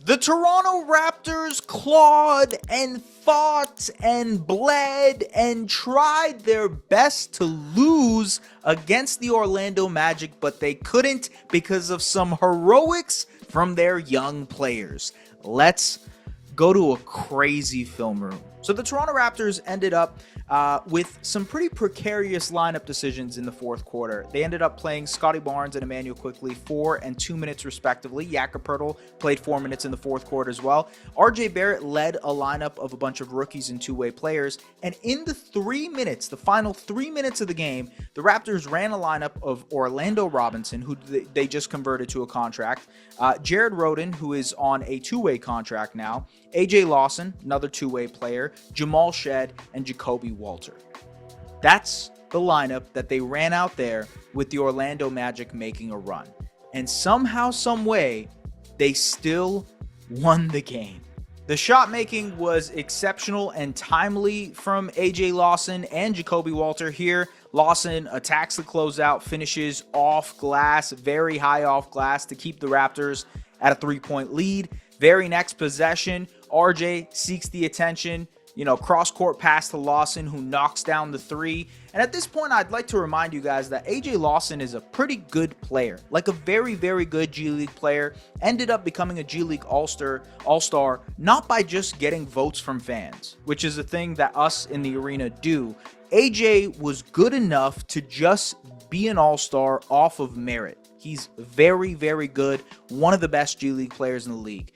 The Toronto Raptors clawed and fought and bled and tried their best to lose against the Orlando Magic, but they couldn't because of some heroics from their young players. Let's go to a crazy film room. So the Toronto Raptors ended up with some pretty precarious lineup decisions in the fourth quarter. They ended up playing Scotty Barnes and Emmanuel Quickley 4 and 2 minutes respectively. Jakob played 4 minutes in the fourth quarter as well. RJ Barrett led a lineup of a bunch of rookies and two-way players. And in the final 3 minutes of the game, the Raptors ran a lineup of Orlando Robinson, who they just converted to a contract, Jared Rhoden, who is on a two-way contract now, AJ Lawson, another two-way player, Jamal Shed, and Jacobe Walter. That's the lineup that they ran out there with the Orlando Magic making a run. And somehow, some way, they still won the game. The shot making was exceptional and timely from AJ Lawson and Jacobe Walter here. Lawson attacks the closeout, finishes off glass, very high off glass to keep the Raptors at a 3-point lead. Very next possession, RJ seeks the attention, cross-court pass to Lawson, who knocks down the three. And at this point, I'd like to remind you guys that AJ Lawson is a pretty good player, like a very, very good G League player. Ended up becoming a G League All-Star, not by just getting votes from fans, which is a thing that us in the arena do. AJ was good enough to just be an All-Star off of merit. He's very, very good, one of the best G League players in the league.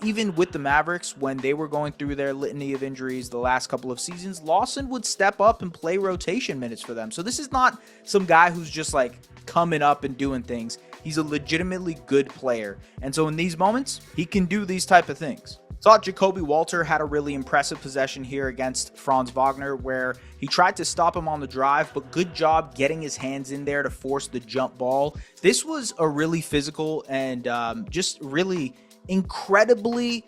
Even with the Mavericks, when they were going through their litany of injuries the last couple of seasons, Lawson would step up and play rotation minutes for them. So this is not some guy who's just like coming up and doing things. He's a legitimately good player. And so in these moments, he can do these type of things. Thought Jacobe Walter had a really impressive possession here against Franz Wagner, where he tried to stop him on the drive, but good job getting his hands in there to force the jump ball. This was a really physical and just really incredibly,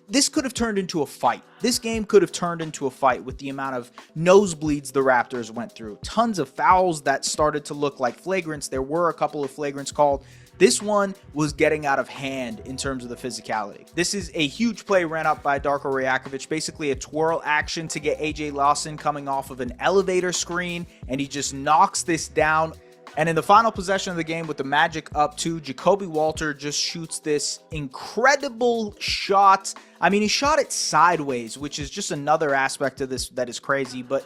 this could have turned into a fight. This game could have turned into a fight with the amount of nosebleeds the Raptors went through. Tons of fouls that started to look like flagrants. There were a couple of flagrants called. This one was getting out of hand in terms of the physicality. This is a huge play ran up by Darko Rajakovic, basically a twirl action to get AJ Lawson coming off of an elevator screen, and he just knocks this down. And in the final possession of the game with the Magic up 2, Jacobe Walter just shoots this incredible shot. I mean, he shot it sideways, which is just another aspect of this that is crazy. But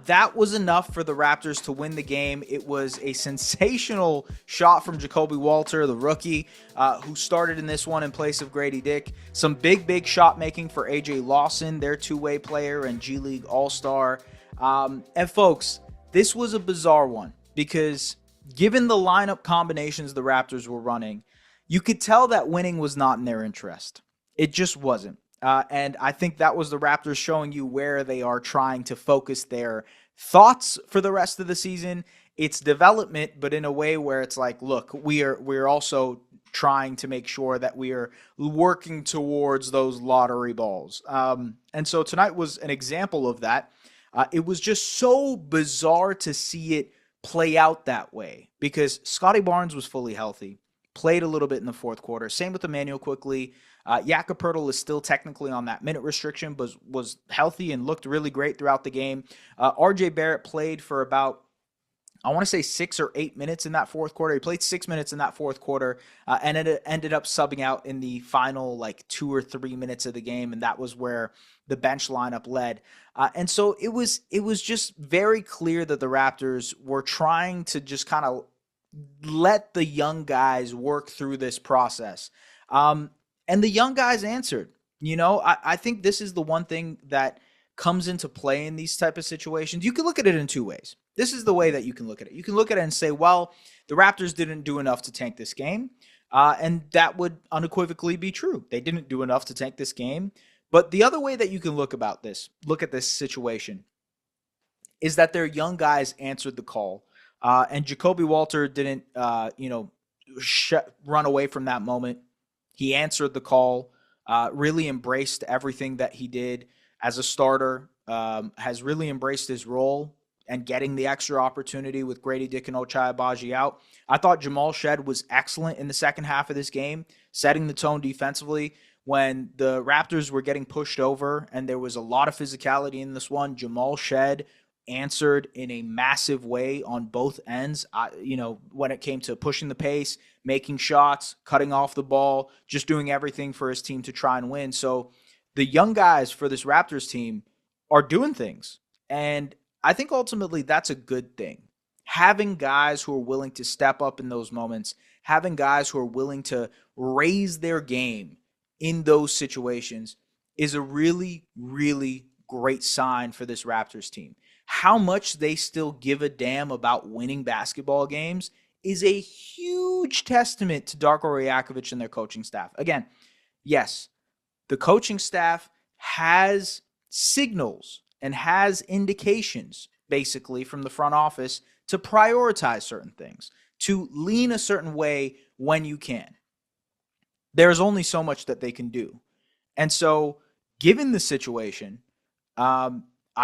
that was enough for the Raptors to win the game. It was a sensational shot from Jacobe Walter, the rookie, who started in this one in place of Grady Dick. Some big shot making for AJ Lawson, their two-way player and G League All-Star. And folks, this was a bizarre one, because given the lineup combinations the Raptors were running, you could tell that winning was not in their interest. It just wasn't. And I think that was the Raptors showing you where they are trying to focus their thoughts for the rest of the season. It's development, but in a way where it's like, look, we're also trying to make sure that we are working towards those lottery balls. And so tonight was an example of that. It was just so bizarre to see it play out that way, because Scotty Barnes was fully healthy, played a little bit in the fourth quarter. Same with Emmanuel Quickley. Jakob is still technically on that minute restriction, but was healthy and looked really great throughout the game. RJ Barrett played for about, I want to say 6 or 8 minutes in that fourth quarter. He played 6 minutes in that fourth quarter, and it ended up subbing out in the final 2 or 3 minutes of the game, and that was where the bench lineup led. And so it was just very clear that the Raptors were trying to just kind of let the young guys work through this process. And the young guys answered. I think this is the one thing that comes into play in these type of situations. You can look at it in two ways. This is the way that you can look at it. You can look at it and say, well, the Raptors didn't do enough to tank this game. And that would unequivocally be true. They didn't do enough to tank this game. But the other way that you can look at this situation, is that their young guys answered the call. And Jacobe Walter didn't, run away from that moment. He answered the call, really embraced everything that he did as a starter, has really embraced his role and getting the extra opportunity with Grady Dick and Ochai Agbaji out. I thought Jamal Shed was excellent in the second half of this game. setting the tone defensively. When the Raptors were getting pushed over and there was a lot of physicality in this one, Jamal Shed answered in a massive way on both ends. When it came to pushing the pace, making shots, cutting off the ball, just doing everything for his team to try and win. So the young guys for this Raptors team are doing things. And I think ultimately that's a good thing. Having guys who are willing to step up in those moments, having guys who are willing to raise their game in those situations is a really, really great sign for this Raptors team. How much they still give a damn about winning basketball games is a huge testament to Darko Rajakovic and their coaching staff. Again, yes, the coaching staff has signals and has indications, basically, from the front office to prioritize certain things, to lean a certain way when you can. There's only so much that they can do. And so, given the situation, I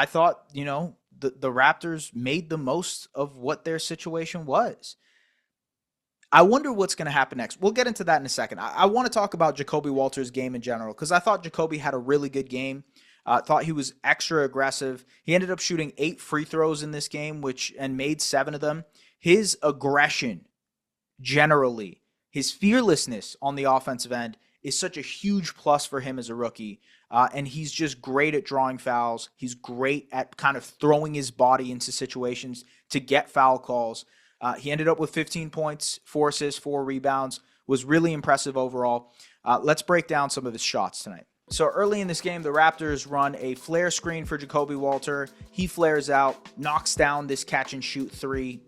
thought, the Raptors made the most of what their situation was. I wonder what's going to happen next. We'll get into that in a second. I want to talk about Jacobe Walter's game in general because I thought Jacobe had a really good game. Thought he was extra aggressive. He ended up shooting 8 free throws in this game, and made 7 of them. His aggression, generally, his fearlessness on the offensive end is such a huge plus for him as a rookie. And he's just great at drawing fouls. He's great at kind of throwing his body into situations to get foul calls. He ended up with 15 points, 4 assists, 4 rebounds. Was really impressive overall. Let's break down some of his shots tonight. So early in this game, the Raptors run a flare screen for Jacobe Walter. He flares out, knocks down this catch and shoot 3.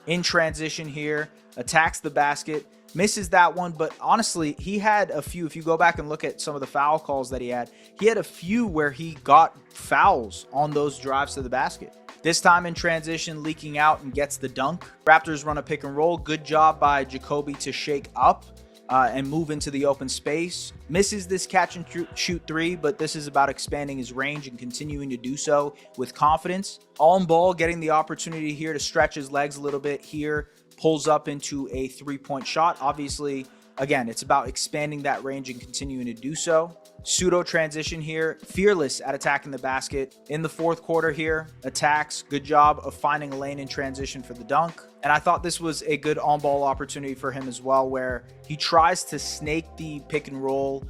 In transition here, attacks the basket, misses that one. But honestly, he had a few. If you go back and look at some of the foul calls that he had a few where he got fouls on those drives to the basket. This time in transition, leaking out and gets the dunk. Raptors run a pick and roll. Good job by Jacobe to shake up and move into the open space. Misses this catch and shoot 3, but this is about expanding his range and continuing to do so with confidence. On ball, getting the opportunity here to stretch his legs a little bit here. Pulls up into a 3-point shot. Obviously, again, it's about expanding that range and continuing to do so. Pseudo transition here. Fearless at attacking the basket. In the fourth quarter here, attacks. Good job of finding a lane in transition for the dunk. And I thought this was a good on-ball opportunity for him as well, where he tries to snake the pick and roll,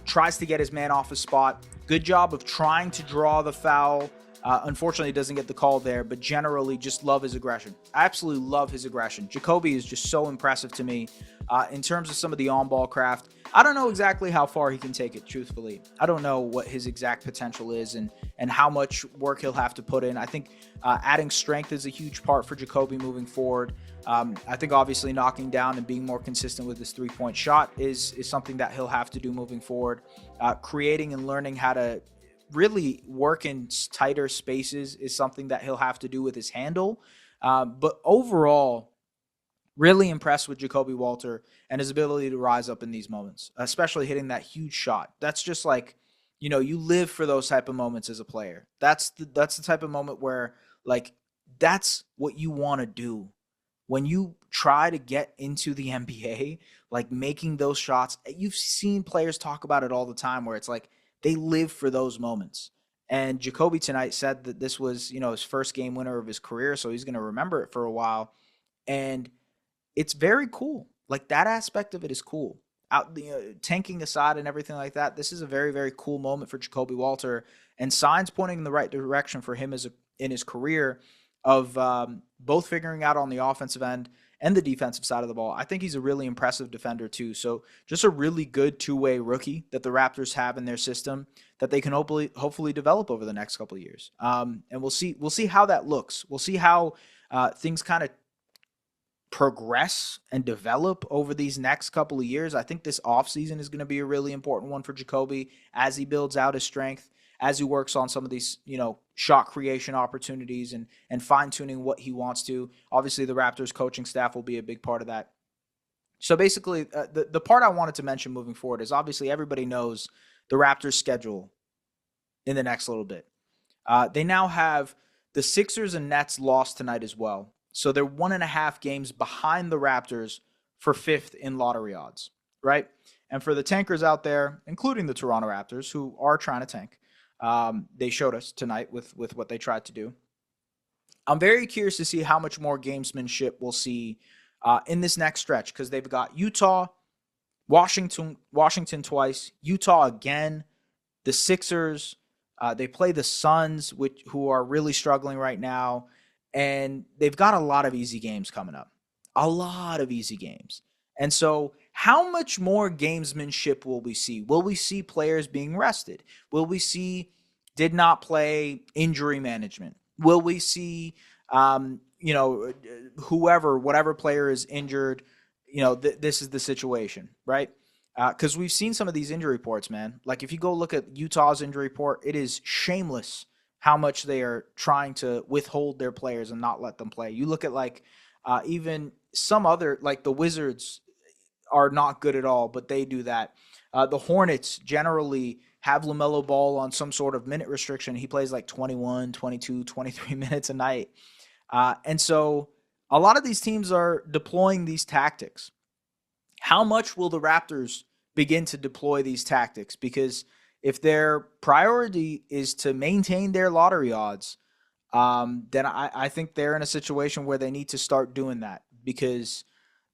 tries to get his man off his spot. Good job of trying to draw the foul. Unfortunately, doesn't get the call there, but generally just love his aggression. I absolutely love his aggression. Jacobe is just so impressive to me in terms of some of the on-ball craft. I don't know exactly how far he can take it, truthfully. I don't know what his exact potential is and how much work he'll have to put in. I think adding strength is a huge part for Jacobe moving forward. I think obviously knocking down and being more consistent with his 3-point shot is something that he'll have to do moving forward. Creating and learning how to really work in tighter spaces is something that he'll have to do with his handle. But overall, really impressed with Jacobe Walter and his ability to rise up in these moments, especially hitting that huge shot. That's just like, you live for those type of moments as a player. That's the type of moment where, like, that's what you want to do. When you try to get into the NBA, like making those shots, you've seen players talk about it all the time where it's like, they live for those moments. And Jacobe tonight said that this was, his first game winner of his career, so he's going to remember it for a while. And it's very cool. Like, that aspect of it is cool. Tanking aside and everything like that, this is a very, very cool moment for Jacobe Walter, and signs pointing in the right direction for him in his career of both figuring out on the offensive end and the defensive side of the ball. I think he's a really impressive defender too. So just a really good two-way rookie that the Raptors have in their system that they can hopefully develop over the next couple of years. And we'll see how that looks. We'll see how things kind of progress and develop over these next couple of years. I think this offseason is going to be a really important one for Jacobe as he builds out his strength, as he works on some of these, shot creation opportunities and fine-tuning what he wants to. Obviously, the Raptors coaching staff will be a big part of that. So basically, the part I wanted to mention moving forward is obviously everybody knows the Raptors' schedule in the next little bit. They now have the Sixers and Nets lost tonight as well. So they're 1.5 games behind the Raptors for 5th in lottery odds, right? And for the tankers out there, including the Toronto Raptors, who are trying to tank, they showed us tonight with what they tried to do. I'm very curious to see how much more gamesmanship we'll see in this next stretch, because they've got Utah, Washington twice, Utah again, the Sixers. They play the Suns, who are really struggling right now, and they've got a lot of easy games coming up. A lot of easy games. And so, how much more gamesmanship will we see? Will we see players being rested? Will we see did not play injury management? Will we see, whatever player is injured? This is the situation, right? Because we've seen some of these injury reports, man. Like if you go look at Utah's injury report, it is shameless how much they are trying to withhold their players and not let them play. You look at even some other, like the Wizards are not good at all, but they do that. The Hornets generally have LaMelo Ball on some sort of minute restriction. He plays like 21, 22, 23 minutes a night. And so a lot of these teams are deploying these tactics. How much will the Raptors begin to deploy these tactics? Because if their priority is to maintain their lottery odds, then I think they're in a situation where they need to start doing that, because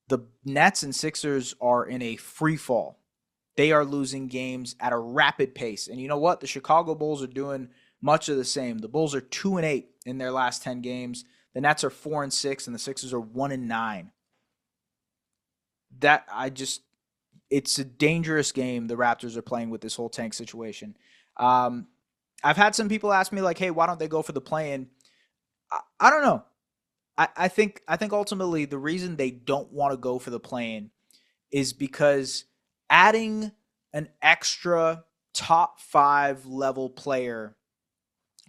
the Nets and Sixers are in a free fall. They are losing games at a rapid pace. And you know what? The Chicago Bulls are doing much of the same. The Bulls are 2-8 in their last 10 games. The Nets are 4-6, and the Sixers are 1-9. It's a dangerous game the Raptors are playing with this whole tank situation. I've had some people ask me like, hey, why don't they go for the play-in? I don't know. I think ultimately the reason they don't want to go for the play-in is because adding an extra top 5 level player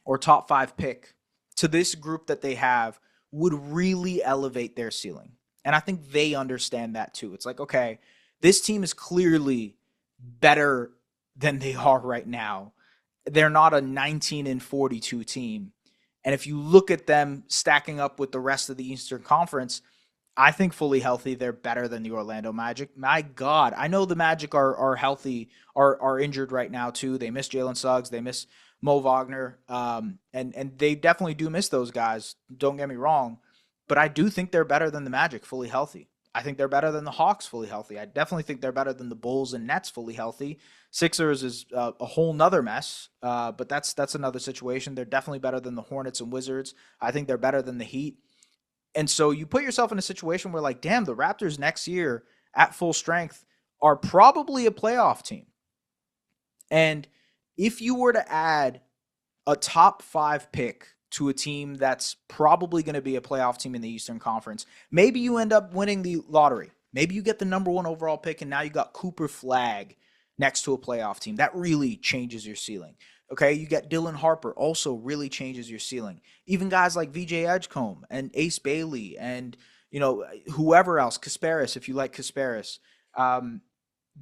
or top 5 pick to this group that they have would really elevate their ceiling. And I think they understand that too. It's like, okay, this team is clearly better than they are right now. They're not a 19-42 team. And if you look at them stacking up with the rest of the Eastern Conference, I think fully healthy, they're better than the Orlando Magic. My God, I know the Magic are healthy, are injured right now too. They miss Jalen Suggs, they miss Mo Wagner, and they definitely do miss those guys. Don't get me wrong, but I do think they're better than the Magic fully healthy. I think they're better than the Hawks fully healthy. I definitely think they're better than the Bulls and Nets fully healthy. Sixers is a whole nother mess, but that's another situation. They're definitely better than the Hornets and Wizards. I think they're better than the Heat. And so you put yourself in a situation where, like, damn, the Raptors next year at full strength are probably a playoff team. And if you were to add a top 5 pick to a team that's probably going to be a playoff team in the Eastern Conference, maybe you end up winning the lottery. Maybe you get the number 1 overall pick, and now you got Cooper Flagg next to a playoff team. That really changes your ceiling. Okay, you get Dylan Harper, also really changes your ceiling. Even guys like VJ Edgecombe and Ace Bailey and, whoever else, Kasparis, if you like Kasparis,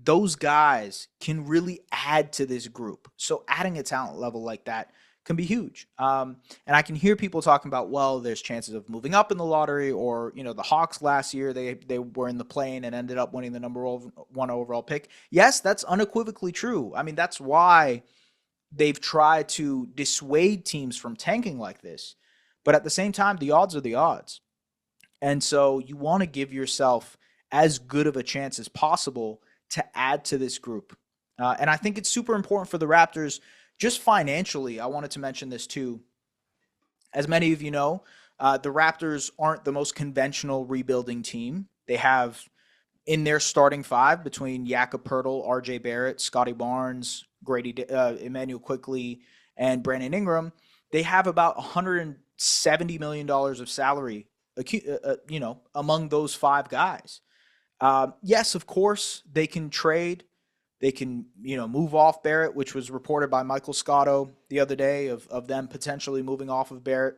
those guys can really add to this group. So adding a talent level like that can be huge. And I can hear people talking about, well, there's chances of moving up in the lottery, or, the Hawks last year, they were in the play-in and ended up winning the number 1 overall pick. Yes, that's unequivocally true. I mean, that's why they've tried to dissuade teams from tanking like this. But at the same time, the odds are the odds. And so you want to give yourself as good of a chance as possible to add to this group. And I think it's super important for the Raptors, just financially. I wanted to mention this too. As many of you know, the Raptors aren't the most conventional rebuilding team. They have in their starting 5 between Jakob Poeltl, R.J. Barrett, Scotty Barnes, Emmanuel Quickley, and Brandon Ingram, they have about $170 million of salary, among those 5 guys. Yes, of course, they can trade. They can, move off Barrett, which was reported by Michael Scotto the other day of them potentially moving off of Barrett.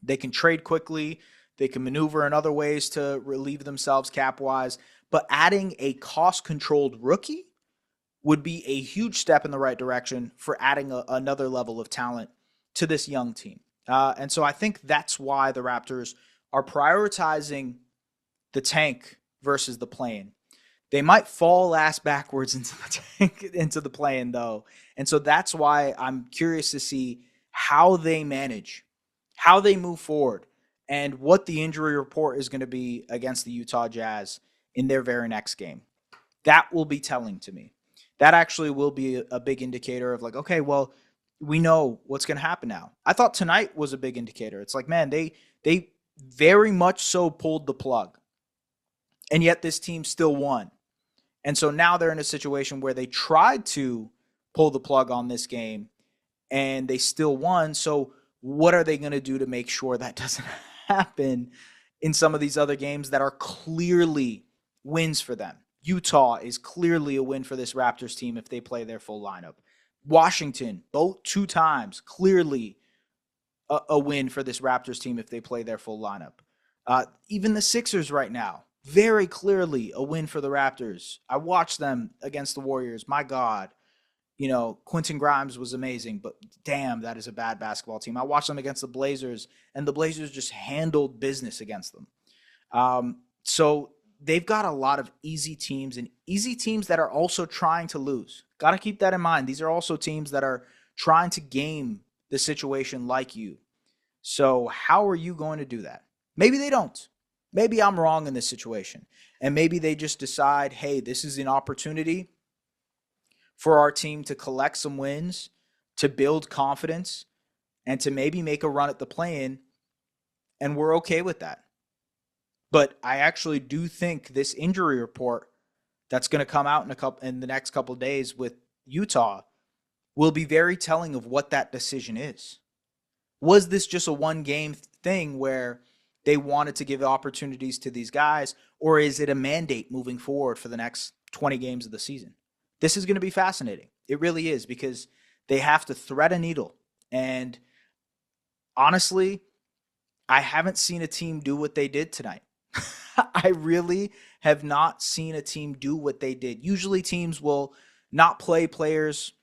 They can trade quickly. They can maneuver in other ways to relieve themselves cap-wise. But adding a cost-controlled rookie would be a huge step in the right direction for adding another level of talent to this young team. And so I think that's why the Raptors are prioritizing the tank versus the play-in. They might fall ass backwards into the tank, into the play-in though. And so that's why I'm curious to see how they manage, how they move forward, and what the injury report is going to be against the Utah Jazz in their very next game. That will be telling to me. That actually will be a big indicator of like, okay, well, we know what's going to happen now. I thought tonight was a big indicator. It's like, man, they very much so pulled the plug, and yet this team still won. And so now they're in a situation where they tried to pull the plug on this game and they still won. So what are they going to do to make sure that doesn't happen in some of these other games that are clearly wins for them? Utah is clearly a win for this Raptors team if they play their full lineup. Washington, both 2 times, clearly a win for this Raptors team if they play their full lineup. Even the Sixers right now, very clearly a win for the Raptors. I watched them against the Warriors. My God, Quentin Grimes was amazing, but damn, that is a bad basketball team. I watched them against the Blazers, and the Blazers just handled business against them. So they've got a lot of easy teams, and easy teams that are also trying to lose. Got to keep that in mind. These are also teams that are trying to game the situation like you. So how are you going to do that? Maybe they don't. Maybe I'm wrong in this situation. And maybe they just decide, hey, this is an opportunity for our team to collect some wins, to build confidence, and to maybe make a run at the play-in, and we're okay with that. But I actually do think this injury report that's going to come out in the next couple of days with Utah will be very telling of what that decision is. Was this just a one-game thing where they wanted to give opportunities to these guys, or is it a mandate moving forward for the next 20 games of the season? This is going to be fascinating. It really is, because they have to thread a needle. And honestly, I haven't seen a team do what they did tonight. I really have not seen a team do what they did. Usually teams will not play players,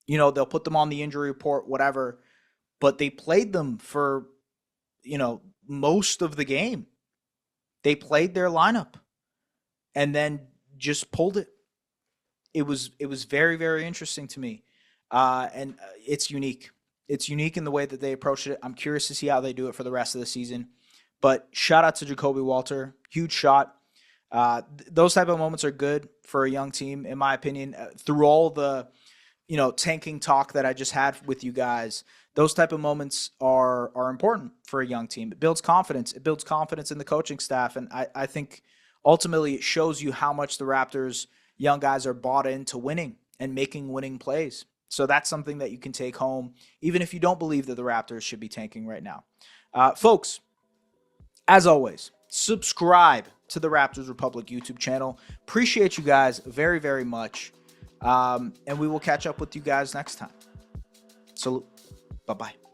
they'll put them on the injury report, whatever, but they played them for, most of the game. They played their lineup and then just pulled it. It was very, very interesting to me. And it's unique. It's unique in the way that they approached it. I'm curious to see how they do it for the rest of the season. But shout out to Jacobe Walter. Huge shot. Those type of moments are good for a young team, in my opinion. Through all the, tanking talk that I just had with you guys, those type of moments are important for a young team. It builds confidence. It builds confidence in the coaching staff. And I think ultimately it shows you how much the Raptors young guys are bought into winning and making winning plays. So that's something that you can take home, even if you don't believe that the Raptors should be tanking right now. Folks, as always, subscribe to the Raptors Republic YouTube channel. Appreciate you guys very, very much. And we will catch up with you guys next time. Salute. Bye-bye.